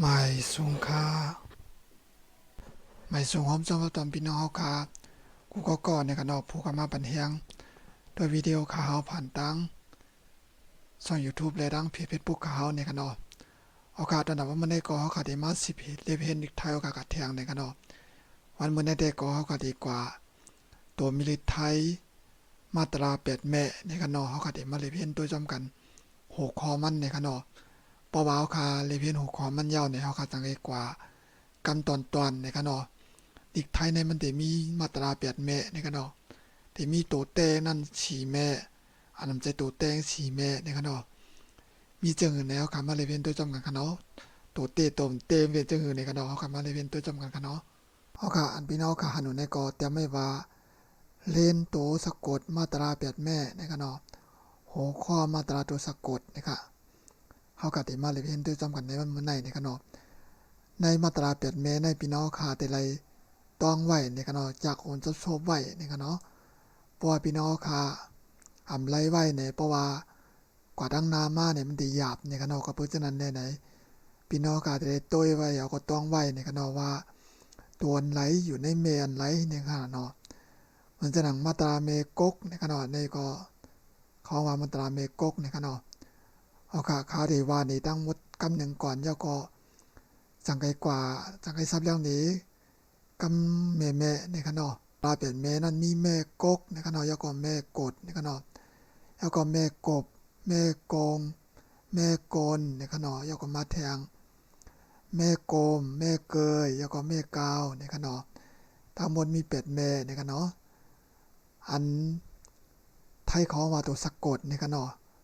หมายสูงค่าหมายสูงหอมจอมตอนพี่น้องเฮาคากูก็ก่อนในกันออกผู้กมาบันเทียงโดยวิดีโอข่าวผ่านตั้งช่อง YouTube และดังเพจ Facebook ข่าวในกันออกโอกาสตอนนั้นว่ามันได้ก่อเฮาขาดมา10เพจเลเห็นอีกไทยโอกาสกัดเทียงในกันออกวันมื้อได้ก่อเฮาขาดดีกว่าตัวมิลิไทยมาตรา8แม่ในกันอเฮาขาดมาเลเห็นตัวจำกัน6ข้อมันในกันอปอว่าเฮาคาเลเห็น6ข้อมันยาวในเฮาขาดจังได๋กว่ากันตอนในกันออีกไทยในมันได้มีมาตรา8แม่ในกันอที่มีตัวแต่นั่น4แม่อันนั้นใจตัวแต่ง4แม่ในกันอมีจังอื่นแล้วคำว่าเลเวนตัวจำกันกันเนาะตัวเตตมเตเวจังอื่นในกันเนาะคำว่าเลเวนตัวจำกันกันเนาะเฮาค่ะอันพี่น้องค่ะหันในก็แต่ไม่ว่าเล่นโตสะกดมาตรา8แม่ในกันเนาะหัวข้อมาตราตัวสะกดนะคะเฮาก็ได้มาเลเวนตัวจำกันในวันมื้อในกันเนาะในมาตรา8แม่ในพี่น้องค่ะแต่ไรต้องไว้ในกันเนาะจากโอนจะโซบไว้ในกันเนาะเพราะว่าพี่น้องค่ะอำไลไว้ในเพราะว่ากว่าดังนามาเนี่ยมันดีหยาบในกันเนาะก็เพราะฉะนั้นไหนพี่น้องก็ได้ต้วยไว้เอาก็ต้องไว้ในกันเนาะว่าตัวไหลอยู่ในเมอันไหลในขณะเนาะมันจะหนังมาตราเมกกในขณะในก็เขาว่ามาตราเมกกในขณะเอาค่ะข่าวที่ว่านี่ตั้งหมดกำหนึ่งก่อนแล้วก็สังไกกว่าสังไกทรัพย์เรื่องนี้กำแม่ในขณะปลาเปลี่ยนแม่นั้นมีแม่กกในขณะแล้วก็แม่กดในขณะแล้วก็แม่กบแม่กงแม่กลในขณะแล้วก็มาแทงแม่โกมแม่เกยแล้วก็แม่กาวในขณะทั้งหมดมี8แม่ในขณะอันไทยเขาว่าตัวสะกดในขณะ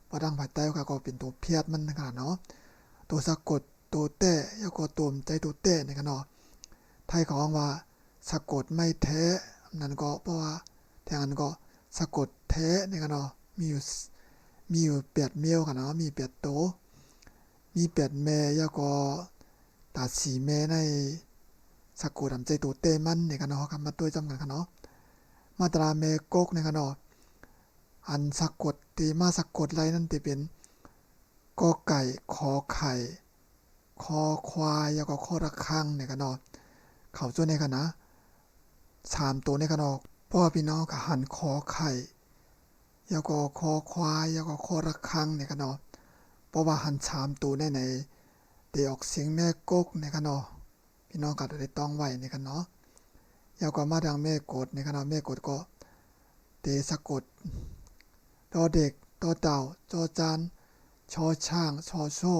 พอดังภายใต้ก็เป็นตัวเพียดมันในขณะเนาะตัวสะกดตัวเต้แล้วก็ตัวใจตัวเต้ในขณะไทยเขาว่าสะกดไม่แท้นั่นก็เพราะว่าแทงนั้นก็สะกดแท้ในขณะมีอยู่8เมียวกันเนาะมี8โตมี8แม่แล้วก็ตัด4แม่ในสะกดใจตัวเต้มันในกันเนาะคำมาตัวจำกันกันเนาะมาตราเมกกในกันเนาะอันสะกดตีมาสะกดไรนั่นจะเป็นกอไก่ขอไข่คอควายแล้วก็คอระฆังในกันเนาะเขาจ้ในกันนะ3ตัวในกันเนาะเพราะว่าพี่น้องก็หันขอไข่แล้วก็คอควายแล้วก็คอระฆังในกันเนาะเพราะว่าหัน3ตัวในได้ออกเสียงแม่กกในกันเนาะพี่น้องก็ได้ต้องไว้ในกันเนาะแล้วก็มาทางแม่กดในกันเนาะแม่กดก็เตสะกดดอเด็กดอเต่าจอจานชอช่างชอโซ่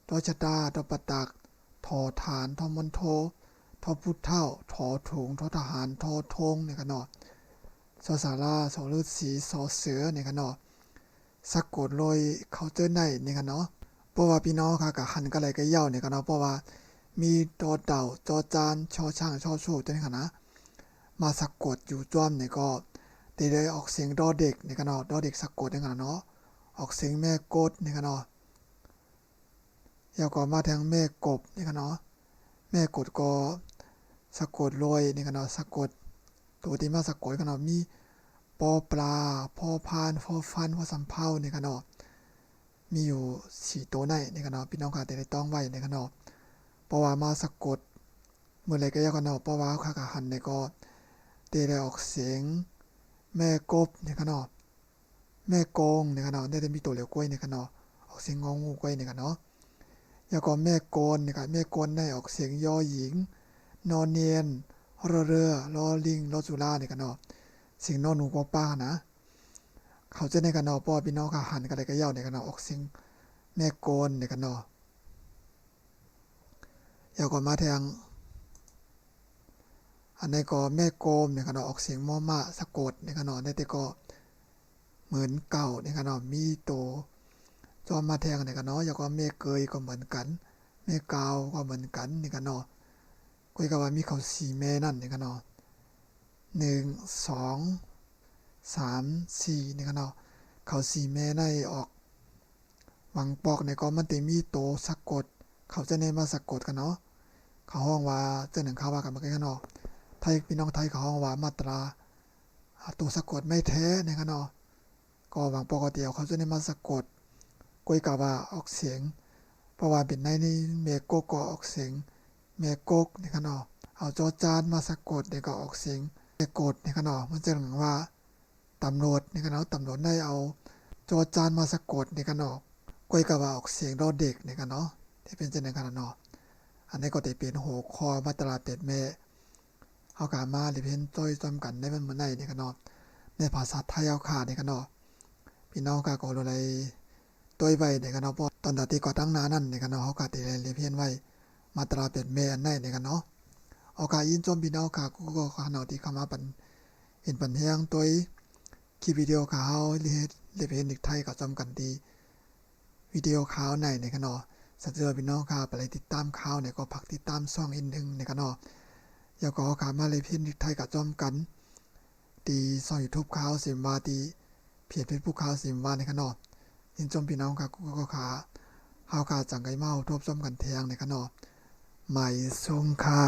ดอชะตาดอปะตักทอฐานทอมนโททอพุทธเท่าทอถุงทอทหารทอธงในกันเนาะสอสาราสอฤาษีสอเสือในกันเนาะสะกดลอยเขาเจอในกันเนาะเพราะว่าพี่น้องค่ะกับหันก็เลยก็เย่าในกันเนาะเพราะว่ามีดอเต่าจอจานชอช่างชอโซ่ตัวนี้ค่ะนะมาสะกดอยู่จ้อมเนี่ยก็ได้ออกเสียงดอเด็กในกันเนาะดอเด็กสะกดในกันเนาะออกเสียงแม่กดในกันเนาะแล้วก็มาทางแม่กบในกันเนาะแม่กดก็สะกดลอยในกันเนาะสะกดตัวที่มาสะกดกันเนาะมีปอปลาพอพานพอฟันพอสำเภาในกันเนาะมีอยู่4ตัวในกันเนาะพี่น้องค่ะได้ต้องไว้ในกันเนาะเพราะว่ามาสะกดเมื่อไรก็ยากกันเนาะเพราะว่าข้ากะหันในก็ได้ออกเสียงแม่กบในกันเนาะแม่กงในกันเนาะได้มีตัวเหลียวกล้วยในกันเนาะออกเสียงงองูกล้วยในกันเนาะแล้วก็แม่โกนในกันแม่โกนได้ออกเสียงยอหญิงนอนเนียนรอเรือรอลิงรอจุฬาในกันเนาะเสียงนอนหนูปอป้านะเขาจะในกันเนาะป้อพี่น้องข้าหันกันได้ก็ยาวในกันเนาะออกเสียงแม่โกนในกันเนาะแล้วก็มาทางอันนี้ก็แม่โกมในกันเนาะออกเสียงมอมาสะกดในกันเนาะได้แต่ก็เหมือนเก่าในกันเนาะมีโตจอมมาแทงในกันเนาะแล้วก็แม่เกยก็เหมือนกันแม่กาวก็เหมือนกันในกันเนาะคุยกับว่ามีเขา4แม่นั่นในกันเนาะ1 2 3 4ในกันเนาะเขา4แม่ในออกหวังปอกในก็มันจะมีโตสะกดเขาจะในมาสะกดกันเนาะเขาห้องว่าเจ้าหนึ่งเขาว่ากันมากันเนาะไทยพี่น้องไทยเขาห้องว่ามาตราตัวสะกดไม่แท้ในกันเนาะก็หวังปกติเขาจะในมาสะกดกุยกับว่าออกเสียง เพราะว่าเป็นในนี้แม่กกก็ออกเสียงแม่กกนี่ค่ะเนาะเอาจอจานมาสะกดนี่ก็ออกเสียงแม่กดนี่ค่ะเนาะมันจะเหมือนว่าตำรวจนี่ค่ะเนาะตำรวจได้เอาจอจานมาสะกดนี่ค่ะเนาะก้อยก็ว่าออกเสียงดอเด็กนี่ค่ะเนาะที่เป็นจังได๋ค่ะเนาะอันนี้ก็ได้เป็นหัวข้อมาตราเป็ดแม่เฮาก็มาเรียนต้อยจำกันได้มันมื้อนี้นี่ค่ะเนาะในภาษาไทยเอาค่ะนี่ค่ะเนาะพี่น้องก็รู้เลยต้อยไว้นี่ค่ะเนาะเพราะตอนที่ก่อตั้งหน้านั้นนี่ค่ะเนาะเฮาก็ได้เรียนไว้มาตราเป็ดแม่อันไหนนี่ค่ะเนาะเอาค่ะยินจมพี่น้องค่ะกูก็ขนาดที่เข้ามาปันเห็นปันแฮงต้อยคลิปวิดีโอข่าวเรียนเด็กไทยก็จำกันดีวิดีโอข่าวไหนนี่ค่ะเนาะสัตว์เจอพี่น้องค่ะไปติดตามข่าวเนี่ยก็พักติดตามช่องอีกนึงนี่ค่ะเนาะอย่าก็ขามาเลยเพียนไทยกับจอมกันตีช่อง YouTube ข่าวสิมวาตีเพจ Facebook ข่าวสิมวาในคะเนาะยินจมพี่น้องค่ะกูก็ขาเฮาขาจังไกเมาทบจอมกันแทงในคะเนาะใหม่สงค่ะ